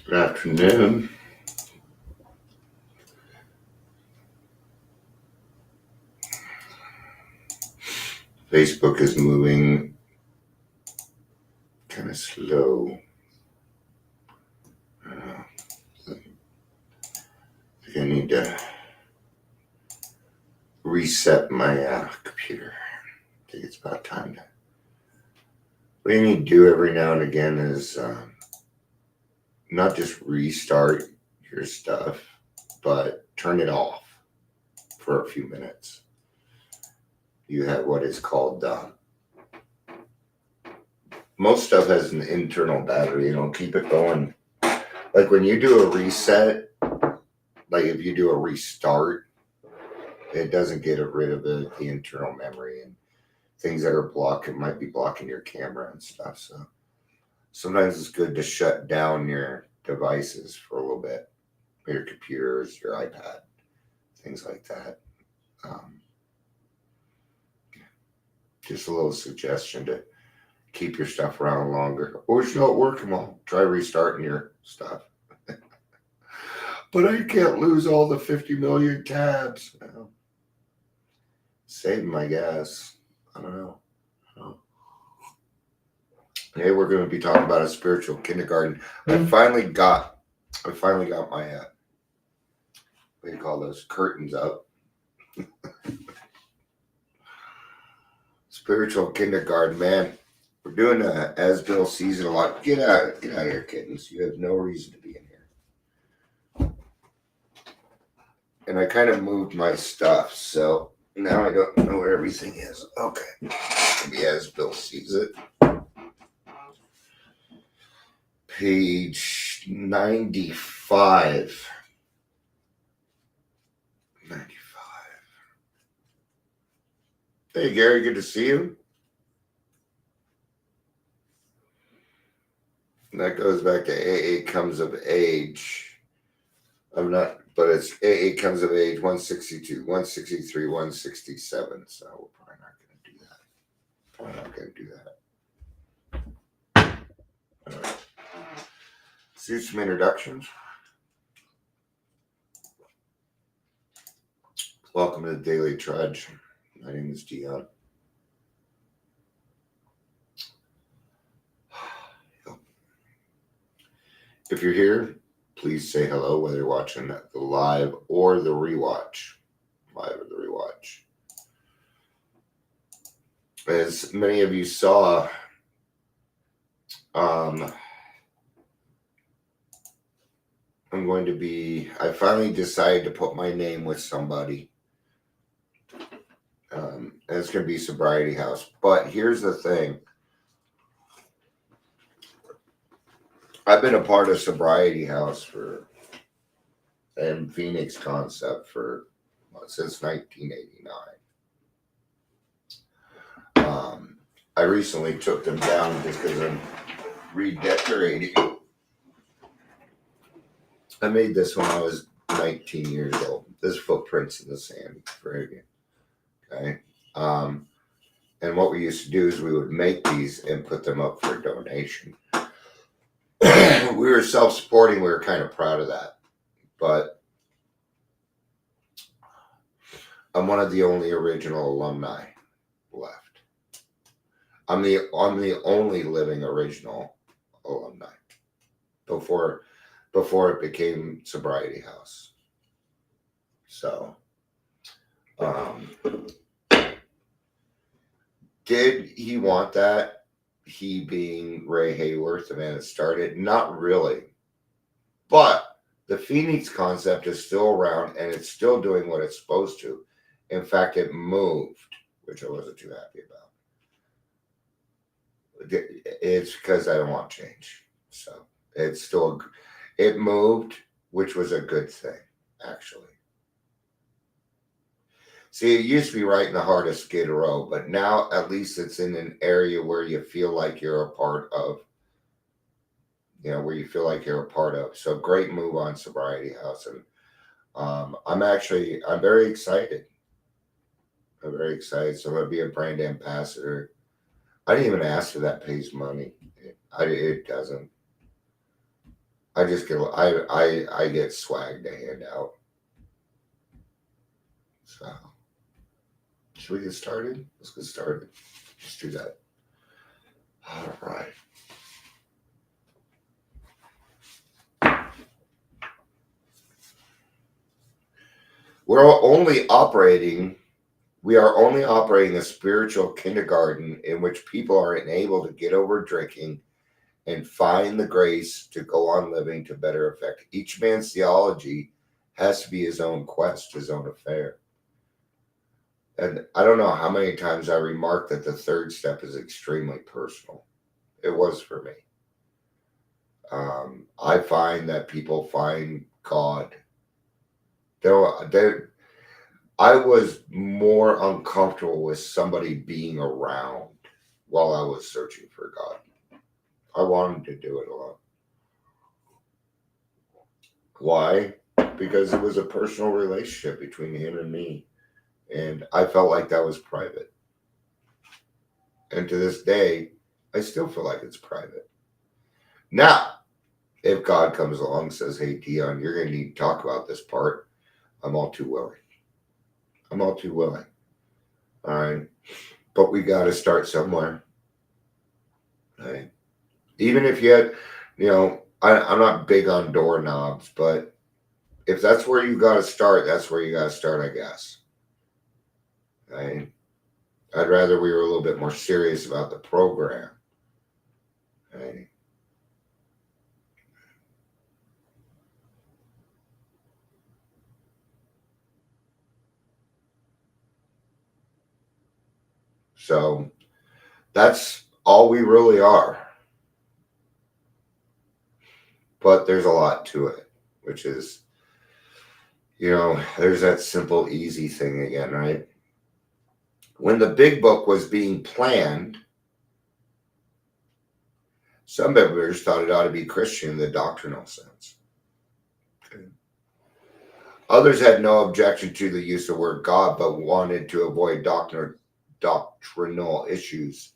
Good afternoon. Facebook is moving kind of slow. I think I need to reset my computer. I think it's about time to. What you need to do every now and again is not just restart your stuff, but turn it off for a few minutes. You have what is called most stuff has an internal battery. Keep it going. Like when you do a reset, like if you do a restart, it doesn't get rid of the internal memory and things that are blocking might be blocking your camera and stuff. So sometimes it's good to shut down your devices for a little bit, your computers, your iPad, things like that. Um, just a little suggestion to keep your stuff around longer. Or it's not working well. Try restarting your stuff. But I can't lose all the 50 million tabs. Save them, I guess. I don't know. Today we're going to be talking about a spiritual kindergarten. I finally got my what do you call those, curtains up. Spiritual kindergarten, man. We're doing as Bill sees it a lot. Get out of here, kittens. You have no reason to be in here. And I kind of moved my stuff, so now I don't know where everything is. Okay. Maybe as Bill sees it. Page 95. 95. Hey, Gary, good to see you. And that goes back to AA Comes of Age. But it's AA Comes of Age 162, 163, 167. So we're probably not going to do that. All right. Let's do some introductions. Welcome to the Daily Trudge. My name is Dion. If you're here, please say hello, whether you're watching the live or the rewatch. As many of you saw, I finally decided to put my name with somebody. And it's going to be Sobriety House. But here's the thing. I've been a part of Sobriety House and Phoenix Concept since 1989. I recently took them down just because I'm redecorating. I made this when I was 19 years old. This Footprints in the Sand for you. Okay. And what we used to do is we would make these and put them up for donation. We were self-supporting. We were kind of proud of that. But I'm one of the only original alumni left. I'm the only living original alumni before it became Sobriety House. So, did he want that? He being Ray Hayworth, the man that started? Not really. But the Phoenix Concept is still around and it's still doing what it's supposed to. In fact, it moved, which I wasn't too happy about. It's because I don't want change. So it moved, which was a good thing, actually. See, it used to be right in the heart of Skid Row, but now at least it's in an area where you feel like you're a part of. So great move on Sobriety House. And I'm very excited. So I'm going to be a brand ambassador. I didn't even ask for that pays money. It doesn't. I just get I get swag to hand out. So should we get started? Let's get started. Let's do that. All right. We're only operating We are only operating a spiritual kindergarten in which people are enabled to get over drinking and find the grace to go on living to better effect. Each man's theology has to be his own quest, his own affair. And I don't know how many times I remarked that the third step is extremely personal. It was for me. I find that people find God. I was more uncomfortable with somebody being around while I was searching for God. I wanted to do it alone. Why? Because it was a personal relationship between him and me. And I felt like that was private. And to this day, I still feel like it's private. Now, if God comes along and says, hey, Dion, you're going to need to talk about this part, I'm all too willing. I'm all too willing. All right. But we got to start somewhere. Right? Even if you had, I'm not big on doorknobs, but if that's where you got to start, that's where you got to start, I guess. Right? I'd rather we were a little bit more serious about the program. Right? So that's all we really are. But there's a lot to it, which is, there's that simple, easy thing again, right? When the big book was being planned, some members thought it ought to be Christian in the doctrinal sense. Okay. Others had no objection to the use of the word God, but wanted to avoid doctrinal issues.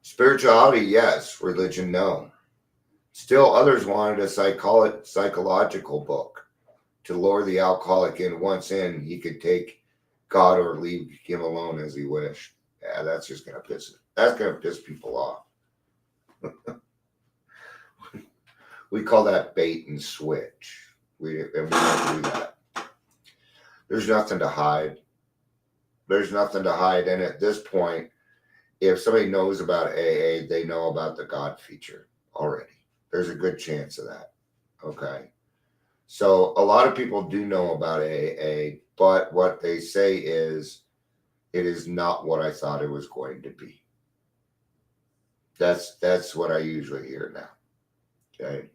Spirituality, yes. Religion, no. Still, others wanted a psychological book to lure the alcoholic in. Once in, he could take God or leave him alone as he wished. Yeah, that's just gonna piss people off. We call that bait and switch. We don't do that. There's nothing to hide. There's nothing to hide. And at this point, if somebody knows about AA, they know about the God feature already. There's a good chance of that. Okay. So a lot of people do know about AA, but what they say is it is not what I thought it was going to be. That's what I usually hear now. Okay.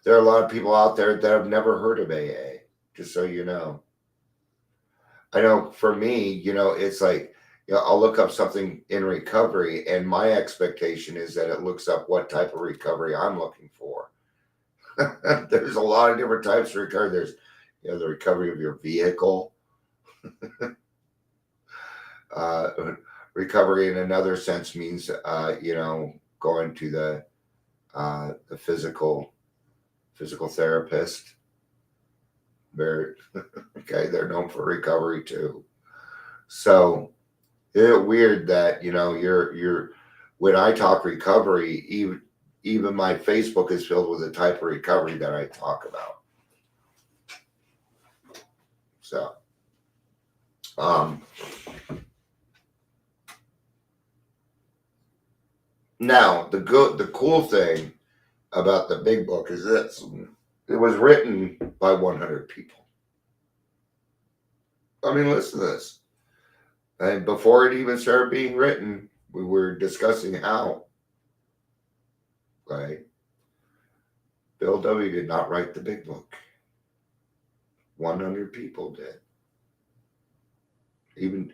There are a lot of people out there that have never heard of AA, just so you know. I know for me, it's like, I'll look up something in recovery, and my expectation is that it looks up what type of recovery I'm looking for. There's a lot of different types of recovery. There's, the recovery of your vehicle. Recovery in another sense means, going to the physical therapist. They're okay. They're known for recovery too. So it's weird that you're when I talk recovery, even my Facebook is filled with the type of recovery that I talk about. So, now the cool thing about the big book is this: it was written by 100 people. I mean, listen to this. And before it even started being written, we were discussing how. Right? Bill W. did not write the big book. 100 people did. Even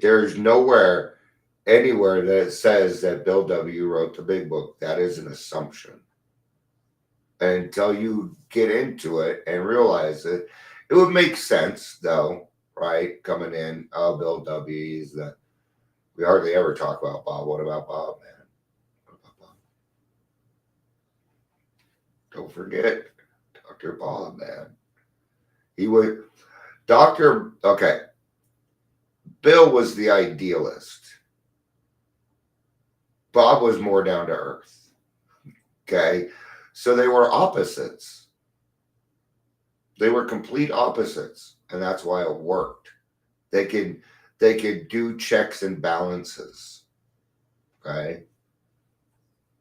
there's nowhere anywhere that says that Bill W. wrote the big book. That is an assumption. And until you get into it and realize it would make sense though, right? Coming in, Bill W. is that we hardly ever talk about Bob. What about Bob, man? What about Bob? Don't forget Dr. Bob, man. He would, okay, Bill was the idealist. Bob was more down to earth. Okay. So they were opposites. They were complete opposites. And that's why it worked. They could do checks and balances. Okay.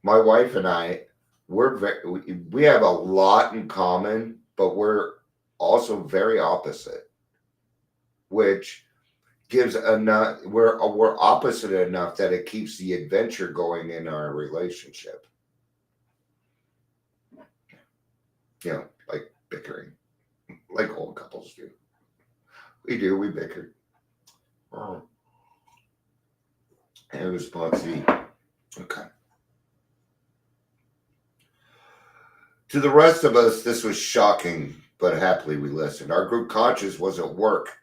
My wife and I, we have a lot in common, but we're also very opposite, which gives enough, we're opposite enough that it keeps the adventure going in our relationship. You know, like bickering, like old couples do. We bicker. Oh. And it was Potsy. Okay. To the rest of us, this was shocking, but happily we listened. Our group conscience was at work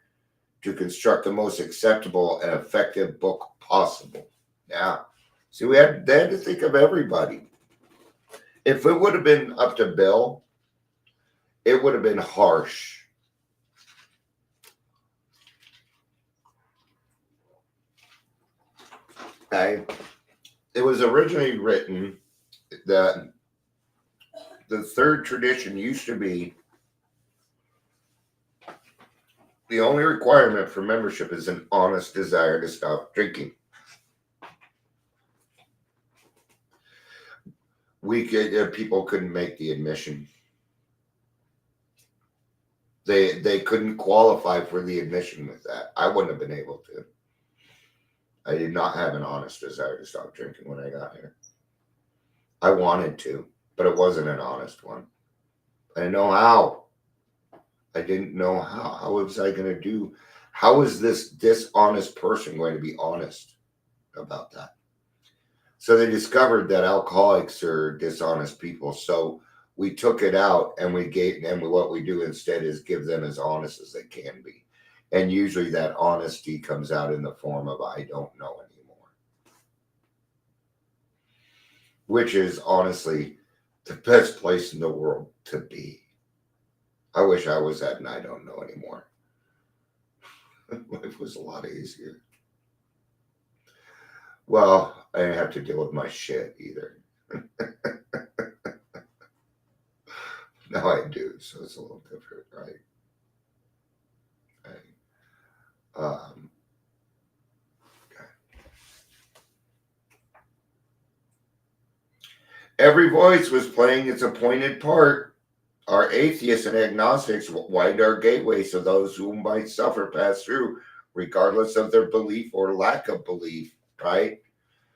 to construct the most acceptable and effective book possible. Yeah. See, they had to think of everybody. If it would have been up to Bill, it would have been harsh. It was originally written that the third tradition used to be the only requirement for membership is an honest desire to stop drinking. People couldn't make the admission. They couldn't qualify for the admission with that. I wouldn't have been able to. I did not have an honest desire to stop drinking when I got here. I wanted to, but it wasn't an honest one. I didn't know how. I didn't know how. How was I going to do? How is this dishonest person going to be honest about that? So they discovered that alcoholics are dishonest people. So we took it out and what we do instead is give them as honest as they can be. And usually that honesty comes out in the form of, I don't know anymore. Which is honestly the best place in the world to be. I wish I was that and I don't know anymore. Life was a lot easier. Well, I didn't have to deal with my shit either. Now I do, so it's a little different, right? Okay. Every voice was playing its appointed part. Our atheists and agnostics widened our gateway so those who might suffer pass through, regardless of their belief or lack of belief, right?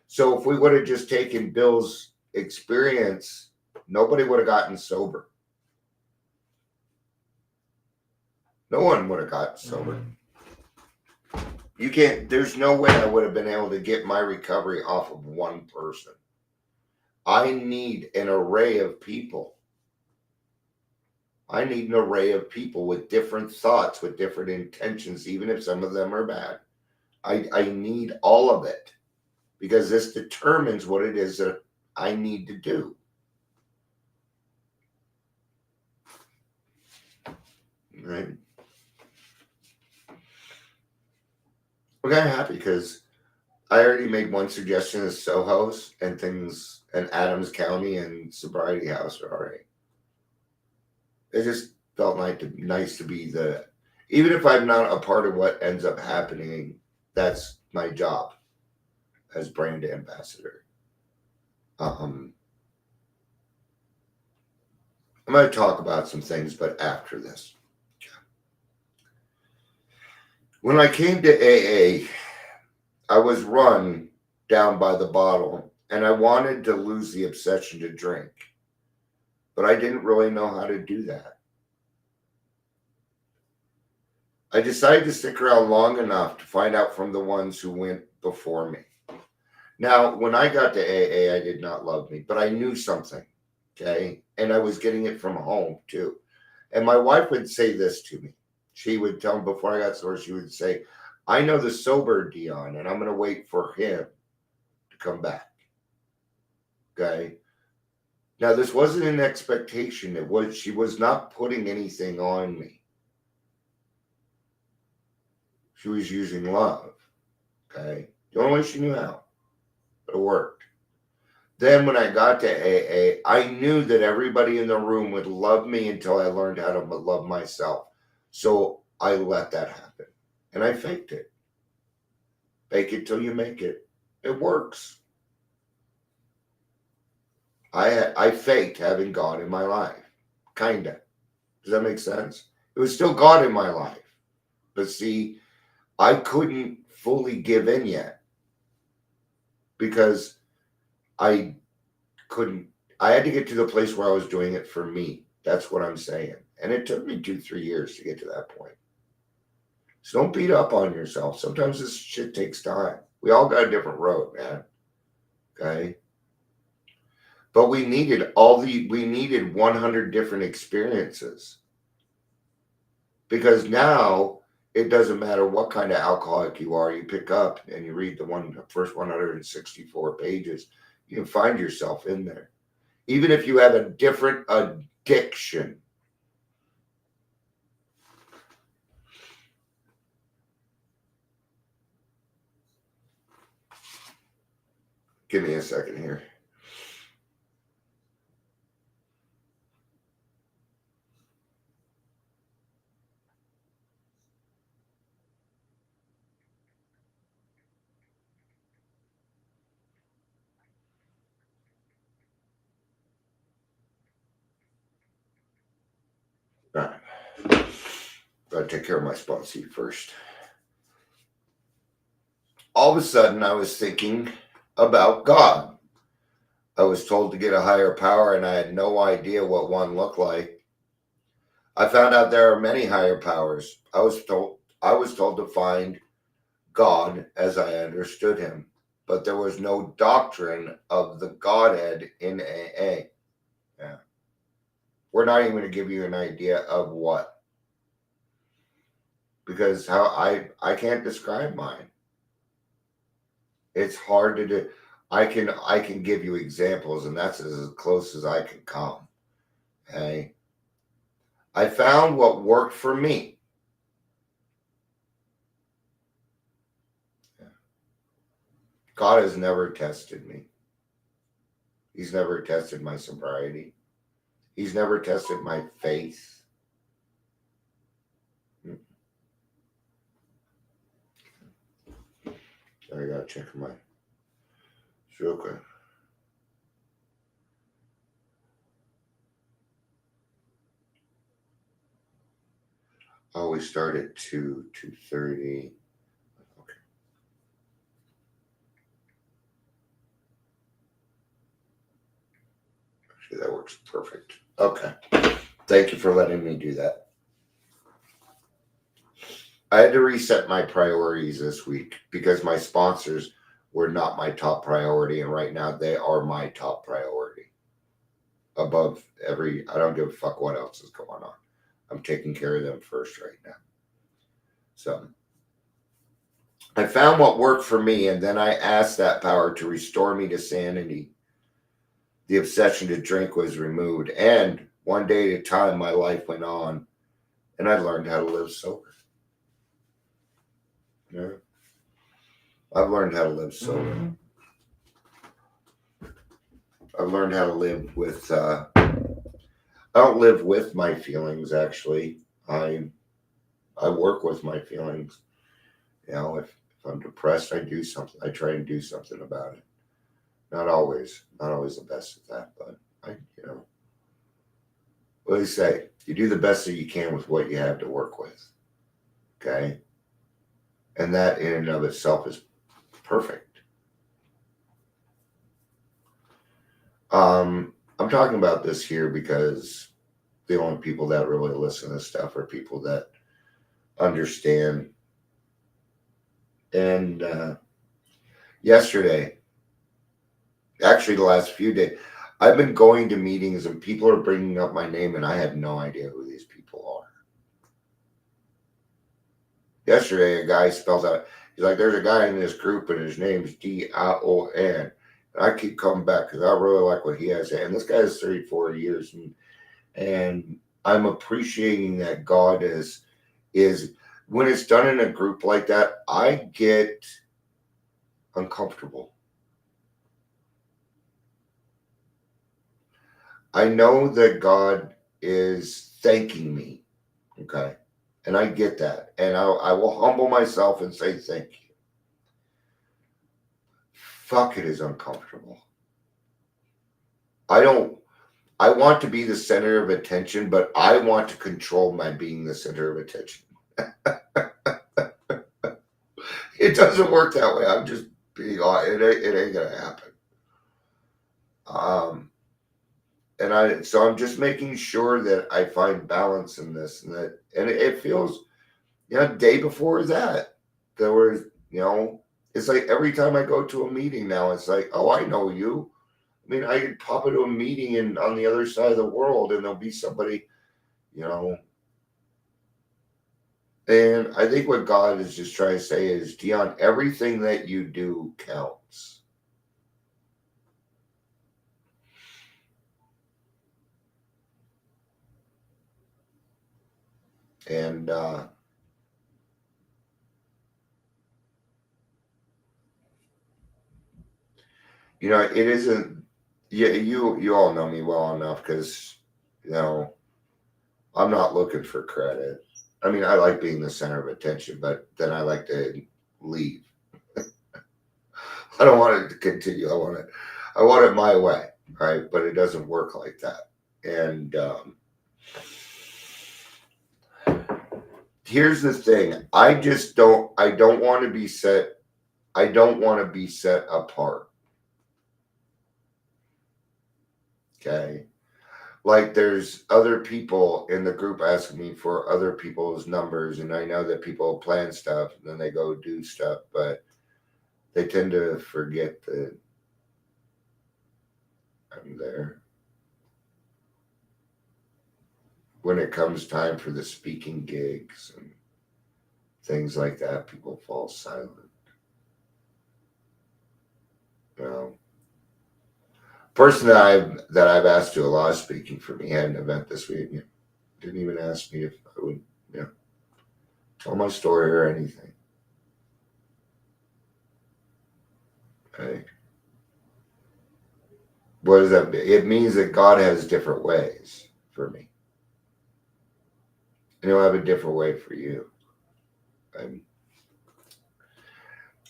So if we would have just taken Bill's experience, nobody would have gotten sober. No one would have gotten sober. There's no way I would have been able to get my recovery off of one person. I need an array of people. I need an array of people with different thoughts, with different intentions, even if some of them are bad. I need all of it because this determines what it is that I need to do. Right? I'm kind of happy because I already made one suggestion as Soho's and things, and Adams County and Sobriety House are already. It just felt nice to be even if I'm not a part of what ends up happening, that's my job as brand ambassador. I'm going to talk about some things, but after this. When I came to AA, I was run down by the bottle, and I wanted to lose the obsession to drink, but I didn't really know how to do that. I decided to stick around long enough to find out from the ones who went before me. Now, when I got to AA, I did not love me, but I knew something, okay? And I was getting it from home, too. And my wife would say this to me. She would tell me before I got sober, she would say, I know the sober Dion, and I'm going to wait for him to come back, okay? Now, this wasn't an expectation. She was not putting anything on me. She was using love. Okay. The only way she knew how. But it worked. Then when I got to AA, I knew that everybody in the room would love me until I learned how to love myself. So I let that happen. And I faked it. Fake it till you make it. It works. I faked having God in my life. Kinda. Does that make sense? It was still God in my life. But see, I couldn't fully give in yet because I couldn't. I had to get to the place where I was doing it for me. That's what I'm saying. And it took me 2-3 years to get to that point. So don't beat up on yourself. Sometimes this shit takes time. We all got a different road, man. Okay. But we needed 100 different experiences. Because now it doesn't matter what kind of alcoholic you are, you pick up and you read the first 164 pages, you can find yourself in there. Even if you have a different addiction. Give me a second here. All right. Gotta take care of my spot seat first. All of a sudden, I was thinking about God. I was told to get a higher power, and I had no idea what one looked like. I found out there are many higher powers. I was told to find God as I understood him, but there was no doctrine of the Godhead in AA. Yeah. We're not even going to give you an idea of what, because how I can't describe mine. It's hard to do. I can give you examples, and that's as close as I can come. Okay. I found what worked for me. God has never tested me. He's never tested my sobriety. He's never tested my faith. I gotta check my sugar. Oh, we start at 2:30. Okay. Actually, that works perfect. Okay. Thank you for letting me do that. I had to reset my priorities this week because my sponsors were not my top priority, and right now they are my top priority. Above I don't give a fuck what else is going on. I'm taking care of them first right now. So I found what worked for me, and then I asked that power to restore me to sanity. The obsession to drink was removed, and one day at a time, my life went on, and I learned how to live sober. Yeah. I've learned how to live sober. I've learned how to live with, I don't live with my feelings, actually. I work with my feelings. You know, if I'm depressed, I do something. I try and do something about it. Not always the best at that, but what do you say? You do the best that you can with what you have to work with. Okay. And that in and of itself is perfect. I'm talking about this here because the only people that really listen to stuff are people that understand. And yesterday, actually the last few days, I've been going to meetings and people are bringing up my name and I had no idea who these people are. Yesterday, a guy spelled out, he's like, there's a guy in this group and his name's Dion. And I keep coming back because I really like what he has. And this guy is 34 years, and I'm appreciating that God is when it's done in a group like that, I get uncomfortable. I know that God is thanking me. Okay. And I get that. And I will humble myself and say thank you. Fuck, it is uncomfortable. I don't, I want to be the center of attention, but I want to control my being the center of attention. It doesn't work that way. I'm just being on it ain't gonna happen. Um, so I'm just making sure that I find balance in this, and it feels, day before that, there was, it's like every time I go to a meeting now, it's like, oh, I know you. I mean, I could pop into a meeting on the other side of the world, and there'll be somebody, you know. And I think what God is just trying to say is, Dion, everything that you do counts. And it isn't. Yeah, you all know me well enough because you know I'm not looking for credit. I mean, I like being the center of attention, but then I like to leave. I don't want it to continue. I want it my way, right? But it doesn't work like that. And here's the thing: I don't want to be set. I don't want to be set apart. Okay. Like there's other people in the group asking me for other people's numbers, and I know that people plan stuff and then they go do stuff, but they tend to forget that I'm there. When it comes time for the speaking gigs and things like that, people fall silent. You know, person that I've asked to do a lot of speaking for me had an event this week. Didn't even ask me if I would, tell my story or anything. Okay. What does that mean? It means that God has different ways for me, and He'll have a different way for you. And,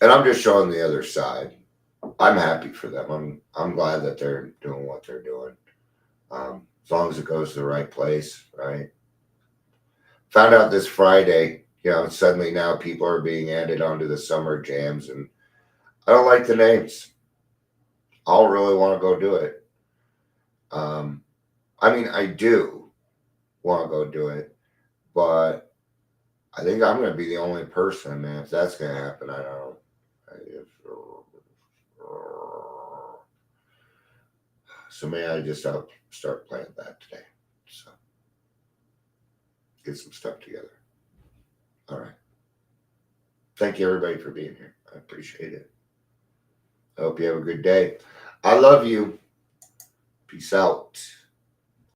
and I'm just showing the other side. I'm happy for them. I'm glad that they're doing what they're doing. As long as it goes to the right place, right? Found out this Friday, suddenly now people are being added onto the summer jams, and I don't like the names. I don't really want to go do it. I mean, I do want to go do it, but I think I'm going to be the only person, man. If that's going to happen, I don't. If, so maybe I just start playing that today. So get some stuff together. All right. Thank you, everybody, for being here. I appreciate it. I hope you have a good day. I love you. Peace out.